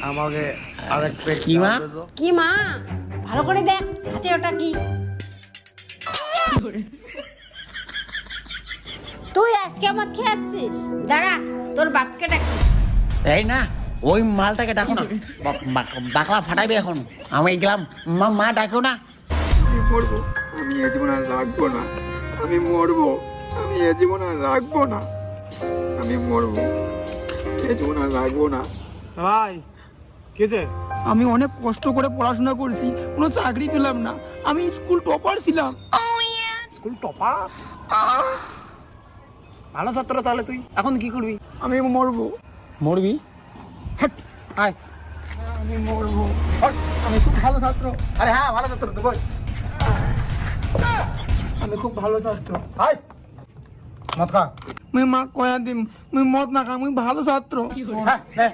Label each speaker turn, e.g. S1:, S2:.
S1: আমাকে আরেক প্লেট
S2: কি মা?
S3: কি মা ভালো করে দেখ হাতে ওটা কি তুই আজকে মদ খেয়ে যাচ্ছিস দাঁড়া তোর বাচ্চাকে ডাক
S2: এই না ওই মালটাকে ডাকো না বাকলা ফাটাইবে এখন আমি গেলাম মা ডাকো না।
S4: আমি মরবো, আমি এ জীবন আর রাখবো না, আমি মরবো, আমি এ জীবন আর রাখবো না, আমি মরবো, এ জীবন আর রাখবো না।
S1: ভাই কেছে
S4: আমি অনেক কষ্ট করে পড়াশোনা করছি, কোনো চাকরি পেলাম না, আমি স্কুল টপার ছিলাম।
S1: স্কুল টপার ভালো ছাত্র তাহলে তুই এখন কি করবি?
S4: আমি মরবো,
S2: মরবি?
S1: আয়
S4: আমি মরবো, আমি খুব ভালো ছাত্র,
S1: আরে হ্যাঁ ভালো ছাত্র তো বল
S4: আমি খুব ভালো ছাত্র।
S1: আয় মত খা
S4: মুই মা কয়া দিম, মুই মদ না খা, মুই ভালো ছাত্র।
S1: হ্যাঁ নে